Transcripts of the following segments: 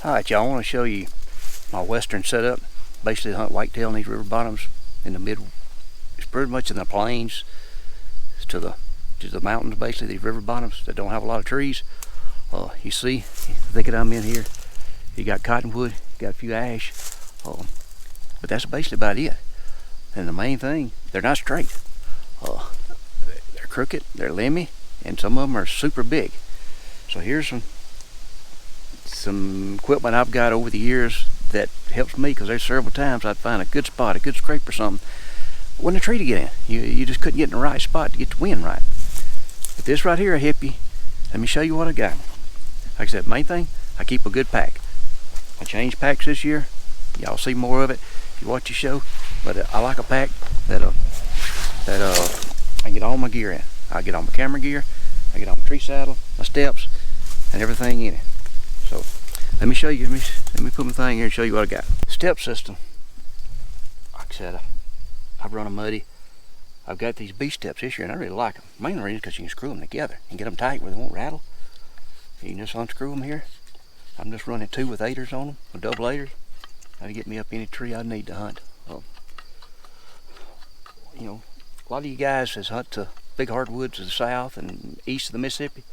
Alright y'all, I want to show you my western setup. Basically hunt whitetail in these river bottoms in the mid, it's pretty much in the plains to the mountains, basically these river bottoms that don't have a lot of trees. You see, thicket I'm in here, you got cottonwood, you got a few ash, but that's basically about it. And the main thing, they're not straight. They're crooked, they're limby, and some of them are super big. So here's some equipment I've got over the years that helps me, because there's several times I'd find a good spot, a good scrape or something, wasn't a tree to get in. You just couldn't get in the right spot to get the wind right. But this right here will help you. Let me show you what I got. Like I said, main thing, I keep a good pack. I changed packs this year. Y'all see more of it if you watch the show. But I like a pack that I can get all my gear in. I get all my camera gear, I get all my tree saddle, my steps, and everything in it. So let me show you. Let me put my thing here and show you what I got. Step system. Like I said, I've run a muddy. I've got these B steps this year, and I really like them. Main reason is because you can screw them together and get them tight where they won't rattle. You can just unscrew them here. I'm just running 2 with 8ers on them, with double 8ers. That'll get me up any tree I need to hunt. You know, a lot of you guys that hunt the big hardwoods of the south and east of the Mississippi,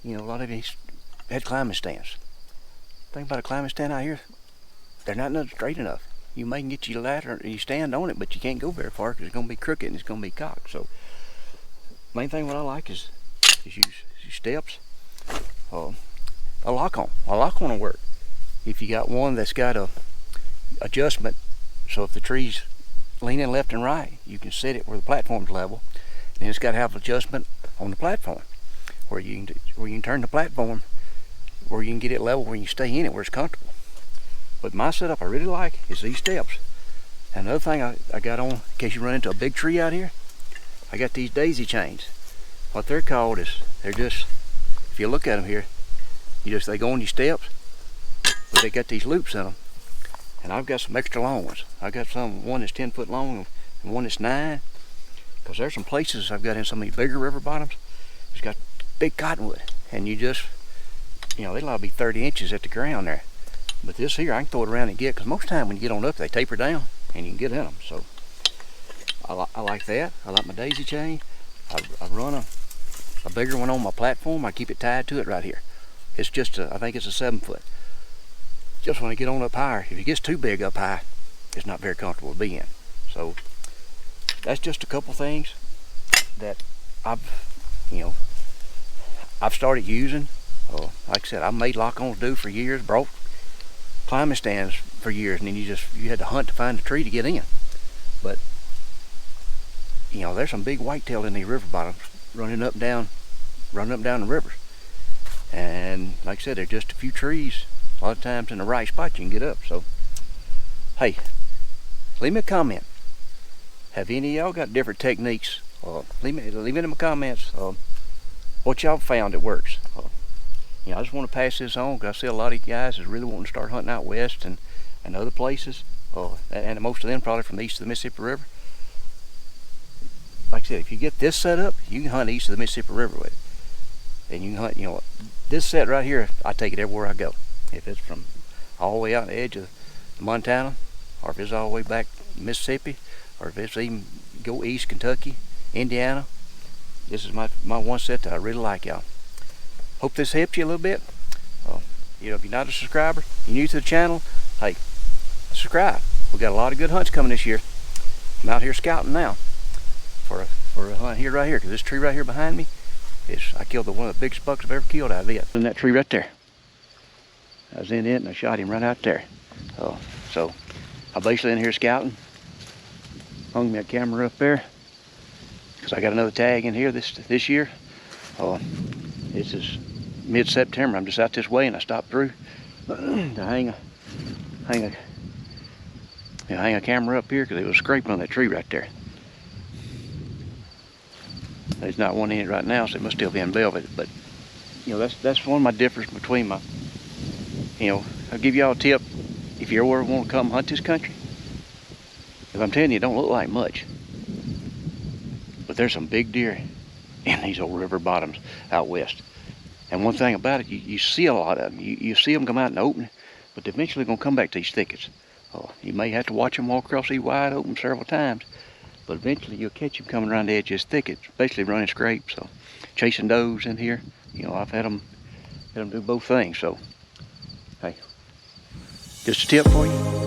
you know, a lot of you had climbing stands. The thing about a climbing stand out here, they're not nothing straight enough. You may get your ladder and you stand on it, but you can't go very far because it's going to be crooked and it's going to be cocked. So, main thing what I like is use steps. A lock-on. A lock-on will work. If you got one that's got a adjustment, so if the tree's leaning left and right, you can set it where the platform's level, and it's got to have adjustment on the platform, where you can turn the platform, where you can get it level, where you can stay in it where it's comfortable. But my setup I really like is these steps. And another thing I got on, in case you run into a big tree out here, I got these daisy chains. What they're called is, they're just, if you look at them here, they go on your steps, but they got these loops in them. And I've got some extra long ones. I've got one that's 10 foot long and one that's 9. Because there's some places I've got in some of these bigger river bottoms, it's got big cottonwood. And you just, you know, they'll be 30 inches at the ground there. But this here, I can throw it around and get, because most time when you get on up, they taper down and you can get in them. So I like that. I like my daisy chain. I run a bigger one on my platform. I keep it tied to it right here. It's just, I think it's a 7 foot. Just when I get on up higher, if it gets too big up high, it's not very comfortable to be in. So that's just a couple things that I've started using. Like I said, I've made lock-ons do for years, brought climbing stands for years, and then you had to hunt to find a tree to get in. But you know, there's some big whitetail in these river bottoms running up and down the rivers. And like I said, there's just a few trees. A lot of times in the right spot you can get up. So hey, leave me a comment. Have any of y'all got different techniques? Leave it in my comments. What y'all found that works. You know, I just want to pass this on because I see a lot of guys is really wanting to start hunting out west and other places. And most of them probably from east of the Mississippi River. Like I said, if you get this set up, you can hunt east of the Mississippi River with it. And you can hunt, you know, this set right here, I take it everywhere I go. If it's from all the way out the edge of Montana, or if it's all the way back Mississippi, or if it's even go east Kentucky, Indiana, this is my one set that I really like, y'all. Hope this helps you a little bit. You know, if you're not a subscriber, you're new to the channel, hey, subscribe. We got a lot of good hunts coming this year. I'm out here scouting now for a hunt here right here, because this tree right here behind me is, I killed one of the biggest bucks I've ever killed out of it. In that tree right there. I was in it and I shot him right out there. So I'm basically in here scouting. Hung me a camera up there because I got another tag in here this year. This is mid-September. I'm just out this way and I stopped through to hang a camera up here because it was scraping on that tree right there. There's not one in it right now, so it must still be in velvet. But you know, that's one of my difference between my. You know, I'll give y'all a tip if you ever want to come hunt this country. If I'm telling you, it don't look like much, but there's some big deer in these old river bottoms out west. And one thing about it, you see a lot of them. You see them come out in the open, but they're eventually going to come back to these thickets. You may have to watch them walk across these wide open several times, but eventually you'll catch them coming around the edge of this thicket, basically running scrapes. So chasing does in here, I've had them do both things. So hey, just a tip for you.